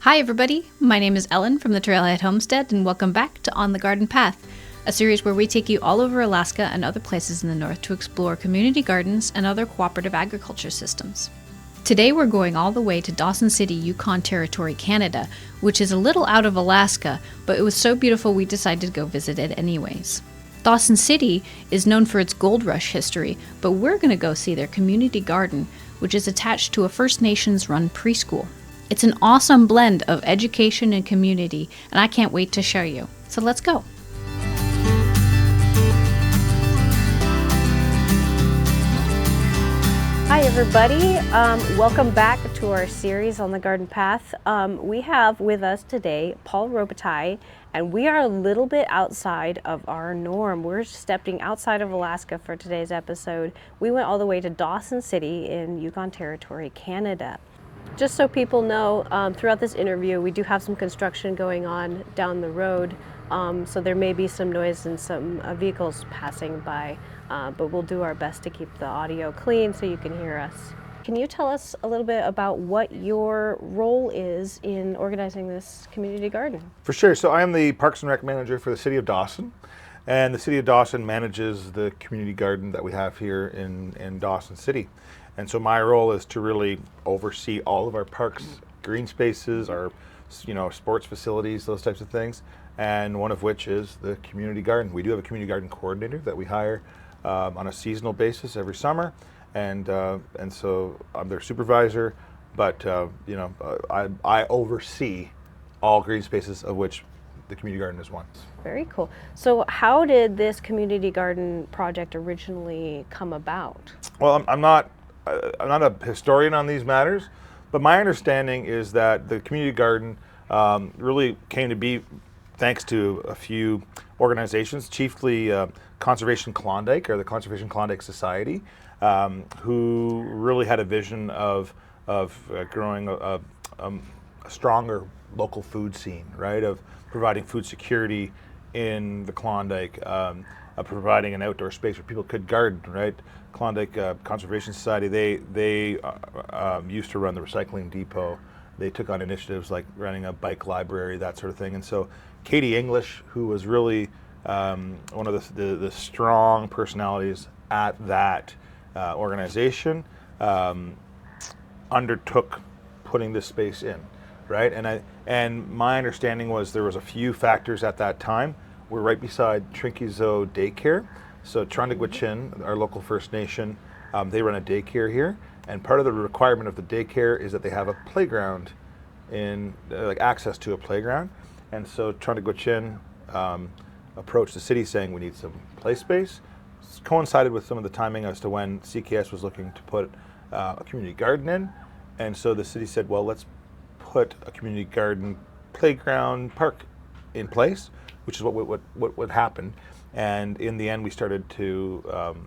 Hi everybody, my name is Ellen from the Trailhead Homestead and welcome back to On the Garden Path, a series where we take you all over Alaska and other places in the north to explore community gardens and other cooperative agriculture systems. Today we're going all the way to Dawson City, Yukon Territory, Canada, which is a little out of Alaska, but it was so beautiful we decided to go visit it anyways. Dawson City is known for its gold rush history, but we're going to go see their community garden, which is attached to a First Nations run preschool. It's an awesome blend of education and community, and I can't wait to show you. So let's go. Hi everybody, welcome back to our series on the Garden Path. We have with us today Paul Robitaille, and we are a little bit outside of our norm. We're stepping outside of Alaska for today's episode. We went all the way to Dawson City in Yukon Territory, Canada. Just so people know, throughout this interview we do have some construction going on down the road, so there may be some noise and some vehicles passing by, but we'll do our best to keep the audio clean so you can hear us. Can you tell us a little bit about what your role is in organizing this community garden? For sure. So I am the Parks and Rec manager for the City of Dawson, and the City of Dawson manages the community garden that we have here in Dawson City. And so my role is to really oversee all of our parks, green spaces, our sports facilities, those types of things, and one of which is the community garden. We do have a community garden coordinator that we hire on a seasonal basis every summer, and so I'm their supervisor, but I oversee all green spaces, of which the community garden is one. Very cool. So how did this community garden project originally come about? Well, I'm not a historian on these matters, but my understanding is that the community garden really came to be thanks to a few organizations, chiefly Conservation Klondike, or the Conservation Klondike Society, who really had a vision of growing a stronger local food scene, right? Of providing food security in the Klondike, providing an outdoor space where people could garden, right? Klondike Conservation Society, they used to run the recycling depot. They took on initiatives like running a bike library, that sort of thing. And so Katie English, who was really one of the strong personalities at that organization, undertook putting this space in, right? And my understanding was there was a few factors at that time. We're right beside Trinkizo Daycare. So Trondagwichin, our local First Nation, they run a daycare here, and part of the requirement of the daycare is that they have a playground, like access to a playground. And so Trondagwichin approached the city saying we need some play space. It's coincided with some of the timing as to when CKS was looking to put a community garden in, and so the city said, well, let's put a community garden playground park in place, which is what happened. And in the end, we started to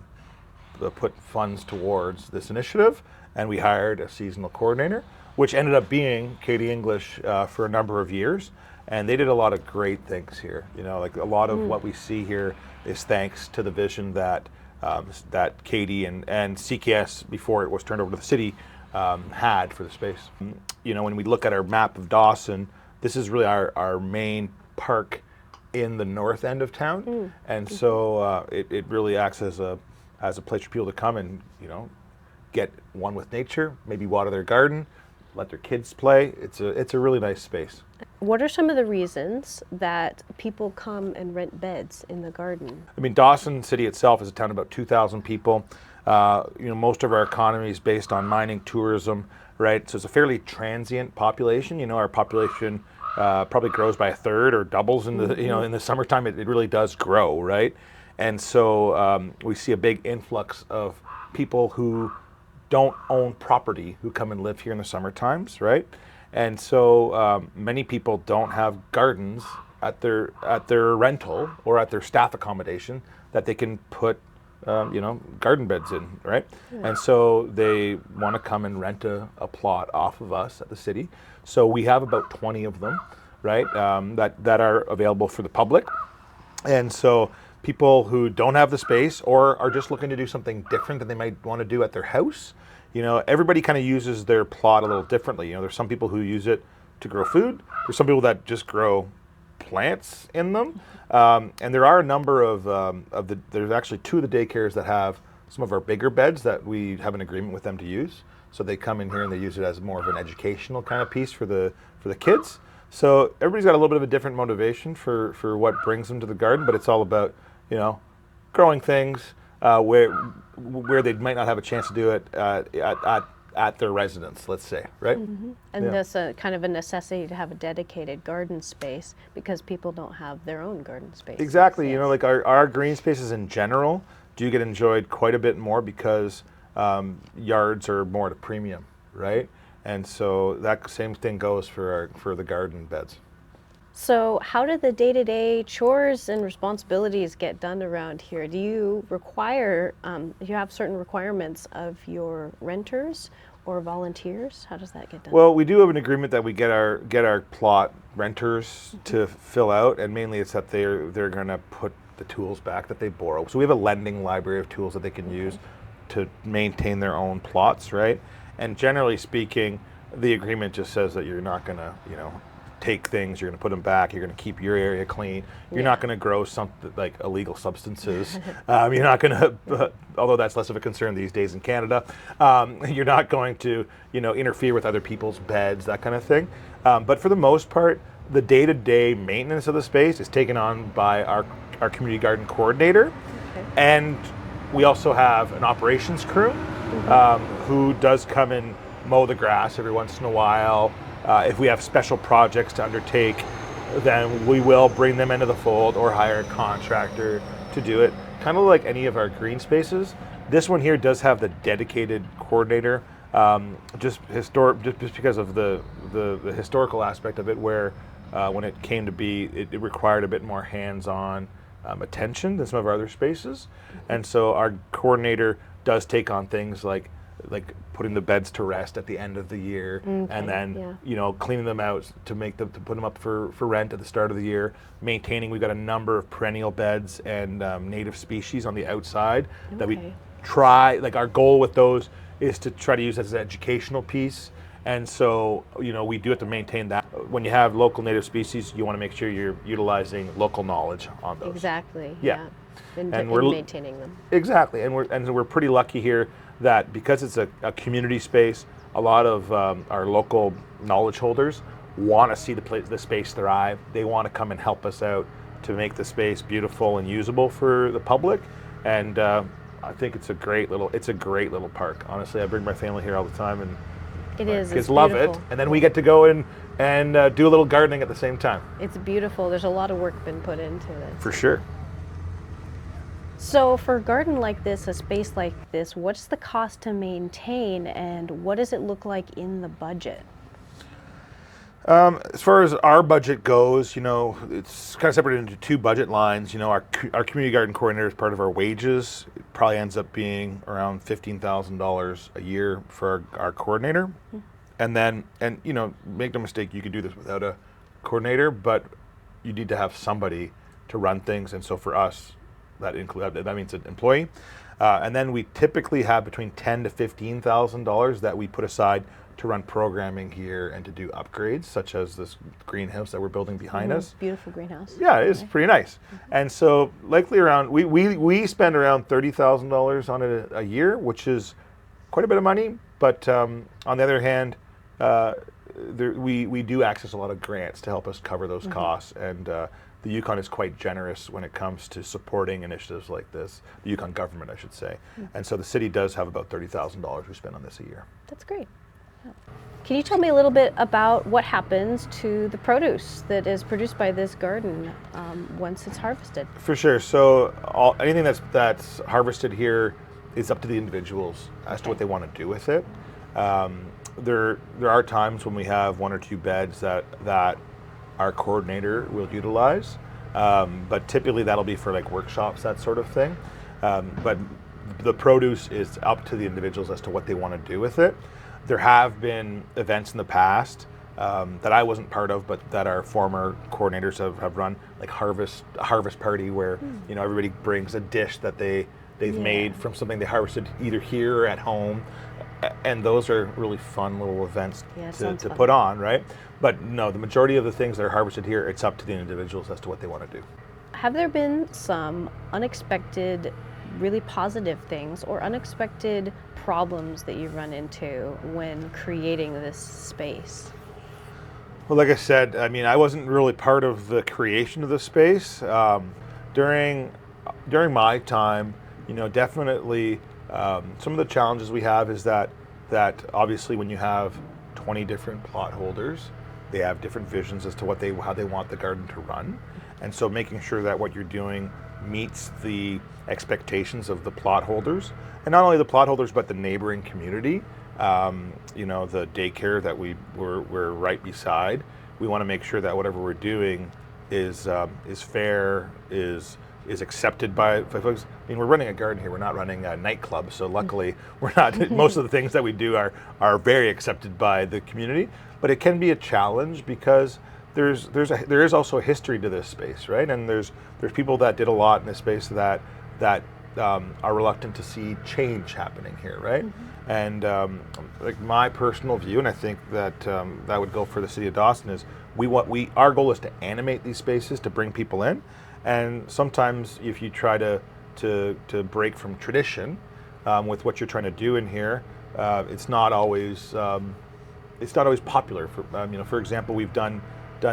put funds towards this initiative, and we hired a seasonal coordinator, which ended up being Katie English for a number of years. And they did a lot of great things here. Like a lot of what we see here is thanks to the vision that Katie and CKS, before it was turned over to the city, had for the space. When we look at our map of Dawson, this is really our main park in the north end of town, and so it really acts as a place for people to come and get one with nature, maybe water their garden, let their kids play. It's a really nice space. What are some of the reasons that people come and rent beds in the garden? I mean, Dawson City itself is a town of about 2,000 people. Most of our economy is based on mining, tourism, right? So it's a fairly transient population. Our population probably grows by a third or doubles in the in the summertime. It really does grow, right? And so we see a big influx of people who don't own property who come and live here in the summer times, right? And so many people don't have gardens at their rental or at their staff accommodation that they can put garden beds in, right? Yeah. And so they want to come and rent a plot off of us at the city. So we have about 20 of them, right, that are available for the public. And so people who don't have the space or are just looking to do something different than they might want to do at their house, everybody kind of uses their plot a little differently. There's some people who use it to grow food. There's some people that just grow plants in them. And there are a number there's actually 2 of the daycares that have some of our bigger beds that we have an agreement with them to use. So they come in here and they use it as more of an educational kind of piece for the kids. So everybody's got a little bit of a different motivation for what brings them to the garden, but it's all about, growing things where they might not have a chance to do it at their residence, let's say, right? Mm-hmm. And that's a kind of a necessity to have a dedicated garden space because people don't have their own garden space. Exactly. Yes. Like our green spaces in general do get enjoyed quite a bit more because yards are more at a premium, right? And so that same thing goes for the garden beds. So how do the day-to-day chores and responsibilities get done around here? Do you require, you have certain requirements of your renters or volunteers? How does that get done? Well, we do have an agreement that we get our plot renters to fill out, and mainly it's that they're going to put the tools back that they borrow. So we have a lending library of tools that they can use to maintain their own plots, right? And generally speaking, the agreement just says that you're not going to, take things, you're going to put them back, you're going to keep your area clean, you're not going to grow something like illegal substances, you're not going to, although that's less of a concern these days in Canada, you're not going to, interfere with other people's beds, that kind of thing. But for the most part, the day-to-day maintenance of the space is taken on by our community garden coordinator. And we also have an operations crew who does come and mow the grass every once in a while. If we have special projects to undertake, then we will bring them into the fold or hire a contractor to do it. Kind of like any of our green spaces. This one here does have the dedicated coordinator, just because of the historical aspect of it, where when it came to be, it required a bit more hands-on attention than some of our other spaces. And so our coordinator does take on things like putting the beds to rest at the end of the year, and then cleaning them out to put them up for rent at the start of the year. Maintaining, we've got a number of perennial beds and native species on the outside that we try. Like our goal with those is to try to use as an educational piece, and so we do have to maintain that. When you have local native species, you want to make sure you're utilizing local knowledge on those. Exactly. And we're maintaining them. Exactly, and we're pretty lucky here that because it's a community space, a lot of our local knowledge holders want to see the space thrive. They want to come and help us out to make the space beautiful and usable for the public. And I think it's a great little park. Honestly, I bring my family here all the time, and kids love it. And then we get to go in and do a little gardening at the same time. It's beautiful. There's a lot of work been put into it. For sure. So for a garden like this, a space like this, what's the cost to maintain, and what does it look like in the budget? As far as our budget goes, it's kind of separated into 2 budget lines. Our community garden coordinator is part of our wages. It probably ends up being around $15,000 a year for our coordinator. And then, make no mistake, you could do this without a coordinator, but you need to have somebody to run things. And so for us, that means an employee. And then we typically have between $10,000 to $15,000 that we put aside to run programming here and to do upgrades, such as this greenhouse that we're building behind us. Beautiful greenhouse. Yeah, it is pretty nice. And so likely around, we spend around $30,000 on it a year, which is quite a bit of money. But on the other hand, we do access a lot of grants to help us cover those costs. And the Yukon is quite generous when it comes to supporting initiatives like this, the Yukon government, I should say. And so the city does have about $30,000 we spend on this a year. That's great. Yeah. Can you tell me a little bit about what happens to the produce that is produced by this garden once it's harvested? For sure. So anything that's harvested here is up to the individuals as to what they want to do with it. There are times when we have 1 or 2 beds that our coordinator will utilize, but typically that'll be for like workshops, that sort of thing. But the produce is up to the individuals as to what they want to do with it. There have been events in the past that I wasn't part of, but that our former coordinators have run, like a harvest party where everybody brings a dish that they've made from something they harvested either here or at home. and those are really fun little events Yeah, to sounds fun. put on, right? But no, the majority of the things that are harvested here, it's up to the individuals as to what they want to do. Have there been some unexpected, really positive things or unexpected problems that you run into when creating this space? Well, like I said, I mean, I wasn't really part of the creation of the space. During my time, definitely some of the challenges we have is that obviously when you have 20 different plot holders, they have different visions as to how they want the garden to run, and so making sure that what you're doing meets the expectations of the plot holders, and not only the plot holders but the neighboring community. The daycare that we're right beside. We want to make sure that whatever we're doing is fair, is accepted by folks. I mean, we're running a garden here. We're not running a nightclub, so luckily we're not. Most of the things that we do are very accepted by the community. But it can be a challenge because there is also a history to this space, right? And there's people that did a lot in this space that are reluctant to see change happening here, right? Mm-hmm. And like my personal view, and I think that that would go for the city of Dawson, is our goal is to animate these spaces, to bring people in, and sometimes if you try to break from tradition with what you're trying to do in here, it's not always popular. For example, we've done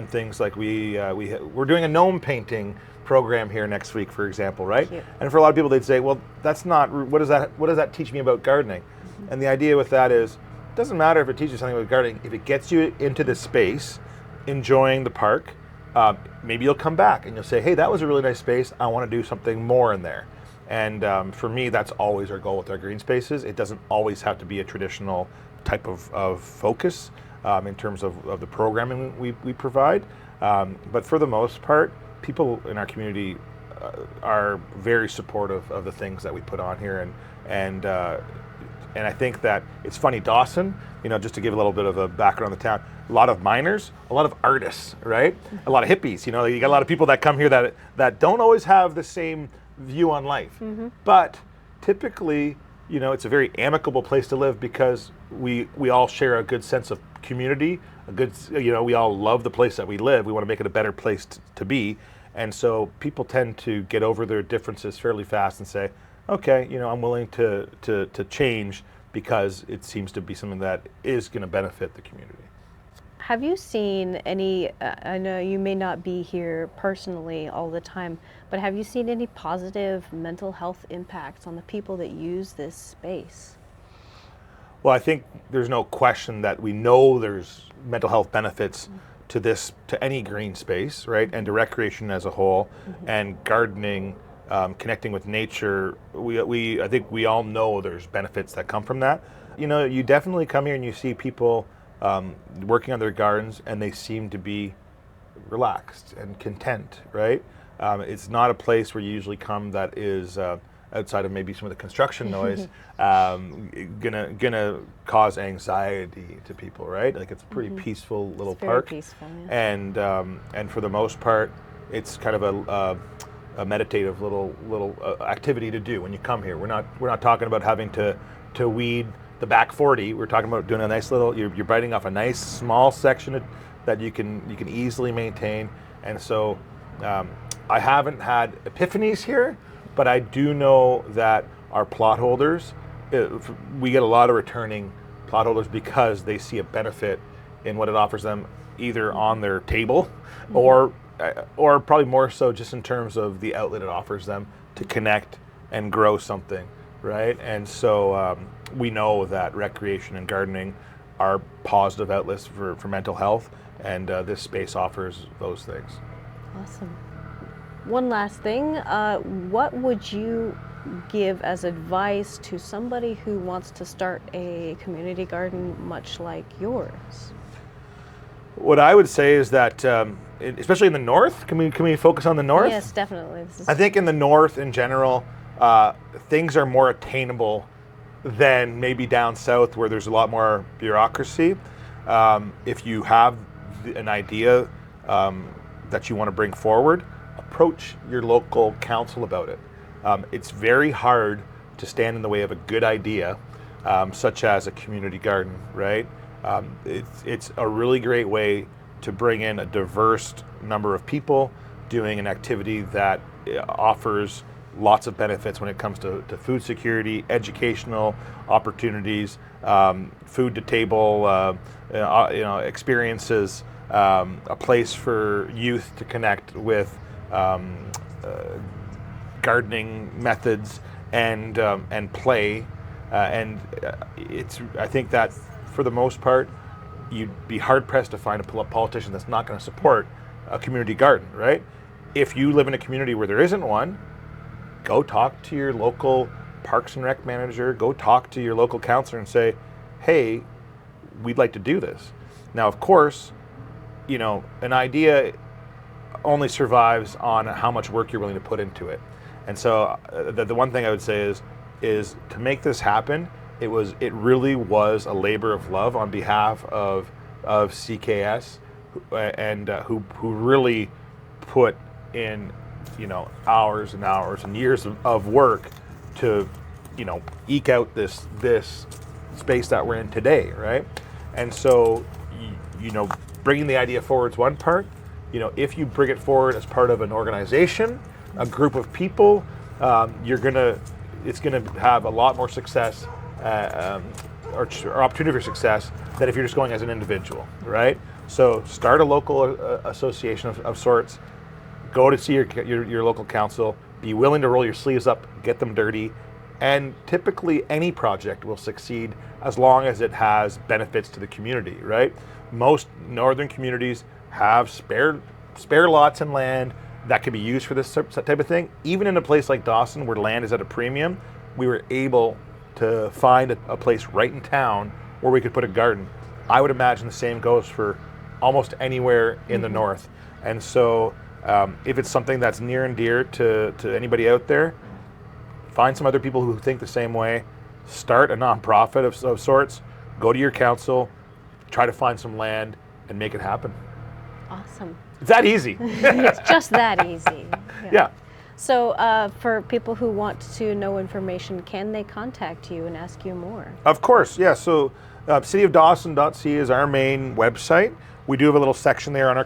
things like we're doing a gnome painting program here next week, for example, right? Cute. And for a lot of people, they'd say, well, that's not, what does that teach me about gardening? Mm-hmm. And the idea with that is, it doesn't matter if it teaches something about gardening, if it gets you into the space, enjoying the park, maybe you'll come back and you'll say, hey, that was a really nice space, I want to do something more in there. And for me, that's always our goal with our green spaces. It doesn't always have to be a traditional type of focus in terms of the programming we provide. But for the most part, people in our community are very supportive of the things that we put on here, and I think that it's funny. Dawson, just to give a little bit of a background on the town, a lot of miners, a lot of artists, right? A lot of hippies. You got a lot of people that come here that don't always have the same view on life, mm-hmm. but typically, it's a very amicable place to live because we all share a good sense of community. We all love the place that we live. We want to make it a better place to be. And so people tend to get over their differences fairly fast and say, okay, I'm willing to change because it seems to be something that is going to benefit the community. Have you seen any, I know you may not be here personally all the time, but have you seen any positive mental health impacts on the people that use this space? Well, I think there's no question that we know there's mental health benefits to any green space, right? And to recreation as a whole, mm-hmm. and gardening, connecting with nature. I think we all know there's benefits that come from that. You definitely come here and you see people working on their gardens, and they seem to be relaxed and content, right? It's not a place where you usually come that is outside of maybe some of the construction noise, gonna cause anxiety to people, right? Like it's a pretty mm-hmm. peaceful little park. Very peaceful, yeah. And for the most part, it's kind of a meditative little activity to do when you come here. We're not talking about having to weed the back 40. We're talking about doing a nice little. You're biting off a nice small section that you can easily maintain. And so I haven't had epiphanies here, but I do know that our plot holders, we get a lot of returning plot holders because they see a benefit in what it offers them, either on their table, mm-hmm. or probably more so just in terms of the outlet it offers them to connect and grow something, right? And so we know that recreation and gardening are positive outlets for mental health, and this space offers those things. Awesome. One last thing, what would you give as advice to somebody who wants to start a community garden much like yours? What I would say is that, especially in the north, can we focus on the north? Yes, definitely. I think in the north in general, things are more attainable than maybe down south where there's a lot more bureaucracy. If you have an idea that you want to bring forward, approach your local council about it. It's very hard to stand in the way of a good idea such as a community garden, right? It's a really great way to bring in a diverse number of people doing an activity that offers lots of benefits when it comes to food security, educational opportunities, food to table, experiences, a place for youth to connect with gardening methods and play, I think that for the most part, you'd be hard pressed to find a politician that's not going to support a community garden, right? If you live in a community where there isn't one, go talk to your local Parks and Rec manager, go talk to your local councillor and say, hey, we'd like to do this. Now, of course, an idea only survives on how much work you're willing to put into it. And so the one thing I would say is to make this happen, it really was a labor of love on behalf of CKS, and who really put in hours and hours and years of work to eke out this space that we're in today, right? And so bringing the idea forward is one part. If you bring it forward as part of an organization, a group of people, it's gonna have a lot more success or opportunity for success than if you're just going as an individual, right? So start a local association of sorts. Go to see your local council. Be willing to roll your sleeves up, get them dirty, and typically any project will succeed as long as it has benefits to the community, right? Most northern communities have spare lots and land that can be used for this type of thing. Even in a place like Dawson, where land is at a premium, we were able to find a place right in town where we could put a garden. I would imagine the same goes for almost anywhere in the north. And so if it's something that's near and dear to anybody out there, find some other people who think the same way, start a nonprofit of sorts, go to your council, try to find some land and make it happen. Awesome. It's that easy. It's just that easy. Yeah. So for people who want to know information, can they contact you and ask you more? Of course, yeah. So cityofdawson.ca is our main website. We do have a little section there on our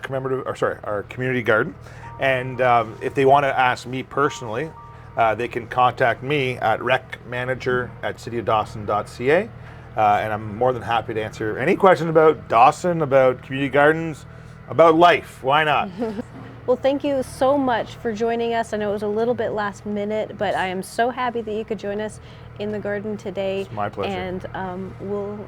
community garden. And if they want to ask me personally, they can contact me at recmanager@cityofdawson.ca. And I'm more than happy to answer any questions about Dawson, about community gardens, about life. Why not? Well, thank you so much for joining us. I know it was a little bit last minute, but I am so happy that you could join us in the garden today. It's my pleasure. And we'll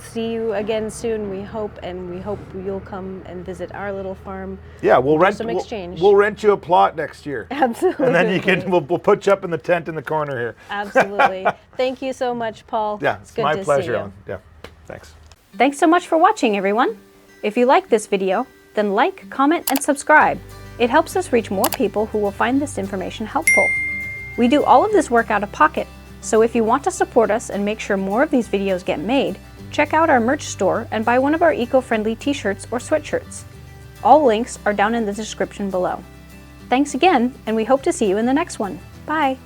see you again soon, we hope, and we hope you'll come and visit our little farm. Yeah, we'll rent some exchange. We'll rent you a plot next year. Absolutely. And then we'll put you up in the tent in the corner here. Absolutely. Thank you so much, Paul. Yeah, it's my pleasure, Ellen. Yeah, thanks. Thanks so much for watching, everyone. If you like this video, then like, comment, and subscribe. It helps us reach more people who will find this information helpful. We do all of this work out of pocket, so if you want to support us and make sure more of these videos get made, check out our merch store and buy one of our eco-friendly t-shirts or sweatshirts. All links are down in the description below. Thanks again, and we hope to see you in the next one. Bye!